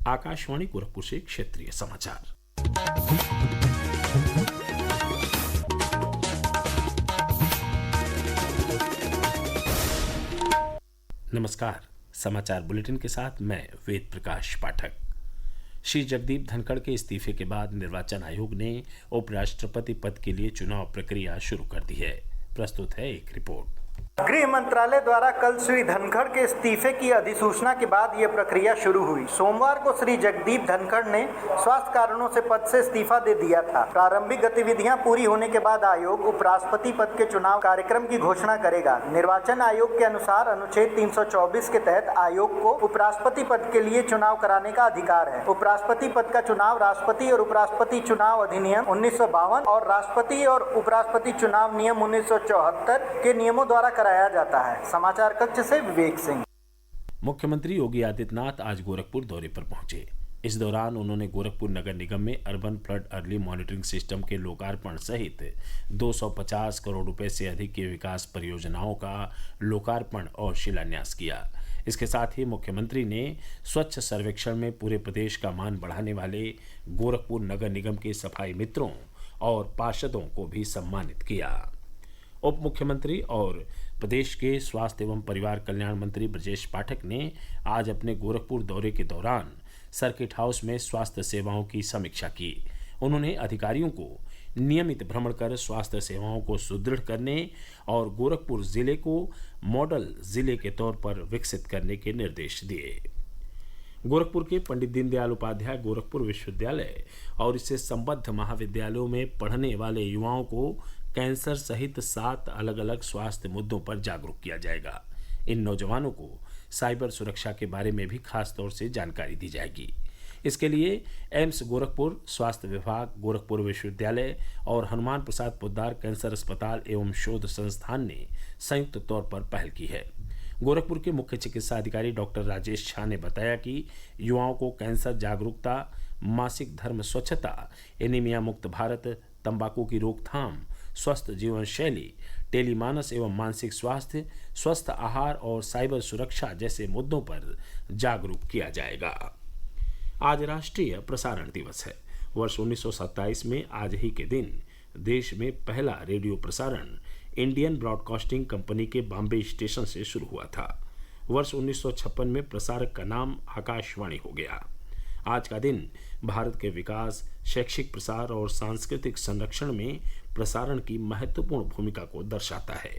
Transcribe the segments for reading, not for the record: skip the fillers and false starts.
आकाशवाणी गोरखपुर से क्षेत्रीय समाचार। नमस्कार। समाचार बुलेटिन के साथ मैं वेद प्रकाश पाठक। श्री जगदीप धनखड़ के इस्तीफे के बाद निर्वाचन आयोग ने उपराष्ट्रपति पद के लिए चुनाव प्रक्रिया शुरू कर दी है। प्रस्तुत है एक रिपोर्ट। गृह मंत्रालय द्वारा कल श्री धनखड़ के इस्तीफे की अधिसूचना के बाद यह प्रक्रिया शुरू हुई। सोमवार को श्री जगदीप धनखड़ ने स्वास्थ्य कारणों से पद से इस्तीफा दे दिया था। प्रारंभिक गतिविधियां पूरी होने के बाद आयोग उपराष्ट्रपति पद के चुनाव कार्यक्रम की घोषणा करेगा। निर्वाचन आयोग के अनुसार अनुच्छेद 324 के तहत आयोग को उपराष्ट्रपति पद के लिए चुनाव कराने का अधिकार है। उपराष्ट्रपति पद का चुनाव राष्ट्रपति और उपराष्ट्रपति चुनाव अधिनियम 1952 और राष्ट्रपति और उपराष्ट्रपति चुनाव नियम 1974 के नियमों द्वारा कराया जाता है। समाचार कक्ष से विवेक सिंह। मुख्यमंत्री योगी आदित्यनाथ आज गोरखपुर दौरे पर पहुंचे। इस दौरान उन्होंने गोरखपुर नगर निगम में urban flood early monitoring system के लोकार्पण सहित 250 करोड़ रुपए से अधिक की विकास परियोजनाओं का लोकार्पण और शिलान्यास किया। इसके साथ ही मुख्यमंत्री ने स्वच्छ सर्वेक्षण में पूरे प्रदेश का मान बढ़ाने वाले गोरखपुर नगर निगम के सफाई मित्रों और पार्षदों को भी सम्मानित किया। उप मुख्यमंत्री और प्रदेश के स्वास्थ्य एवं परिवार कल्याण मंत्री ब्रजेश पाठक ने आज अपने गोरखपुर दौरे के दौरान सर्किट हाउस में स्वास्थ्य सेवाओं की समीक्षा की। उन्होंने अधिकारियों को नियमित भ्रमण कर स्वास्थ्य सेवाओं को सुदृढ़ करने और गोरखपुर जिले को मॉडल जिले के तौर पर विकसित करने के निर्देश दिए। गोरखपुर के पंडित दीनदयाल उपाध्याय गोरखपुर विश्वविद्यालय और इससे संबद्ध महाविद्यालयों में पढ़ने वाले युवाओं को कैंसर सहित 7 अलग अलग स्वास्थ्य मुद्दों पर जागरूक किया जाएगा। इन नौजवानों को साइबर सुरक्षा के बारे में भी खास तौर से जानकारी दी जाएगी। इसके लिए एम्स गोरखपुर, स्वास्थ्य विभाग, गोरखपुर विश्वविद्यालय और हनुमान प्रसाद पोद्दार कैंसर अस्पताल एवं शोध संस्थान ने संयुक्त तौर पर पहल की है। गोरखपुर के मुख्य चिकित्सा अधिकारी डॉक्टर राजेश झा ने बताया कि युवाओं को कैंसर जागरूकता, मासिक धर्म स्वच्छता, एनीमिया मुक्त भारत, तंबाकू की रोकथाम, स्वस्थ जीवन शैली, टेलीमानस एवं मानसिक स्वास्थ्य, स्वस्थ आहार और साइबर सुरक्षा जैसे मुद्दों पर जागरूक किया जाएगा। आज राष्ट्रीय प्रसारण दिवस है। वर्ष 1927 में आज ही के दिन देश में पहला रेडियो प्रसारण इंडियन ब्रॉडकास्टिंग कंपनी के बॉम्बे स्टेशन से शुरू हुआ था। वर्ष 1956 में प्रसारक का नाम आकाशवाणी हो गया। आज का दिन भारत के विकास, शैक्षिक प्रसार और सांस्कृतिक संरक्षण में प्रसारण की महत्वपूर्ण भूमिका को दर्शाता है।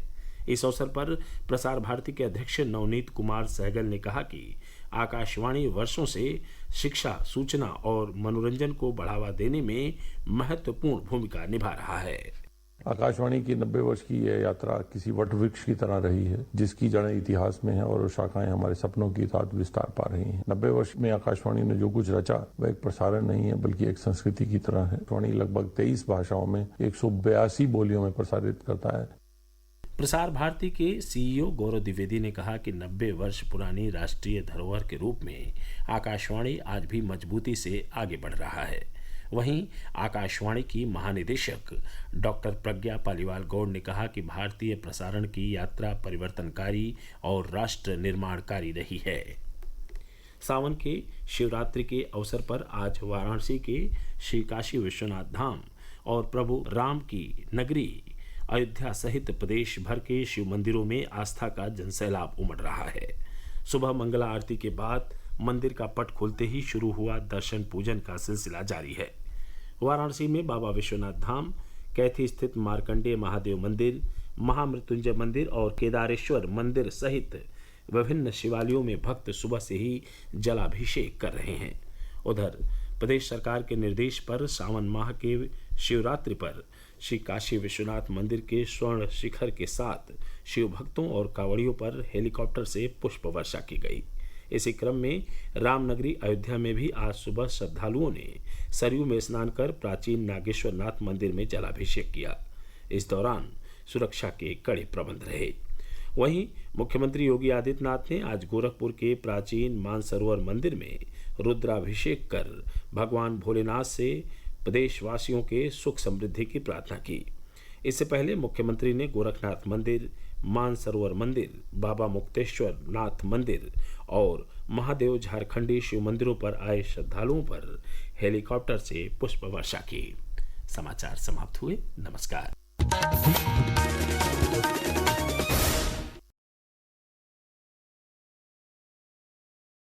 इस अवसर पर प्रसार भारती के अध्यक्ष नवनीत कुमार सहगल ने कहा कि आकाशवाणी वर्षों से शिक्षा, सूचना और मनोरंजन को बढ़ावा देने में महत्वपूर्ण भूमिका निभा रहा है। आकाशवाणी की 90 वर्ष की यह यात्रा किसी वट वृक्ष की तरह रही है, जिसकी जड़ें इतिहास में हैं और शाखाएं हमारे सपनों की साथ विस्तार पा रही हैं। 90 वर्ष में आकाशवाणी ने जो कुछ रचा वह एक प्रसारण नहीं है बल्कि एक संस्कृति की तरह है। आकाशवाणी लगभग 23 भाषाओं में 182 बोलियों में प्रसारित करता है। प्रसार भारती के सीईओ गौरव द्विवेदी ने कहा कि 90 वर्ष पुरानी राष्ट्रीय धरोहर के रूप में आकाशवाणी आज भी मजबूती से आगे बढ़ रहा है। वहीं आकाशवाणी की महानिदेशक डॉक्टर प्रज्ञा पालीवाल गौड़ ने कहा कि भारतीय प्रसारण की यात्रा परिवर्तनकारी और राष्ट्र निर्माणकारी रही है। सावन के शिवरात्रि के अवसर पर आज वाराणसी के श्री काशी विश्वनाथ धाम और प्रभु राम की नगरी अयोध्या सहित प्रदेश भर के शिव मंदिरों में आस्था का जनसैलाब उमड़ रहा है। सुबह मंगला आरती के बाद मंदिर का पट खुलते ही शुरू हुआ दर्शन पूजन का सिलसिला जारी है। वाराणसी में बाबा विश्वनाथ धाम, कैथी स्थित मार्कंडेय महादेव मंदिर, महामृत्युंजय मंदिर और केदारेश्वर मंदिर सहित विभिन्न शिवालयों में भक्त सुबह से ही जलाभिषेक कर रहे हैं। उधर प्रदेश सरकार के निर्देश पर सावन माह के शिवरात्रि पर श्री काशी विश्वनाथ मंदिर के स्वर्ण शिखर के साथ शिव भक्तों और कांवड़ियों पर हेलीकॉप्टर से पुष्प वर्षा की गई। इसी क्रम में रामनगरी अयोध्या में भी आज सुबह श्रद्धालुओं ने सरयू में स्नान कर प्राचीन नागेश्वर नाथ मंदिर में जलाभिषेक किया। इस दौरान सुरक्षा के कड़े प्रबंध रहे। वहीं मुख्यमंत्री योगी आदित्यनाथ ने आज गोरखपुर के प्राचीन मानसरोवर मंदिर में रुद्राभिषेक कर भगवान भोलेनाथ से प्रदेशवासियों के सुख समृद्धि की प्रार्थना की। इससे पहले मुख्यमंत्री ने गोरखनाथ मंदिर, मानसरोवर मंदिर, बाबा मुक्तेश्वर नाथ मंदिर और महादेव झारखंडी शिव मंदिरों पर आए श्रद्धालुओं पर हेलीकॉप्टर से पुष्प वर्षा की। समाचार समाप्त हुए। नमस्कार।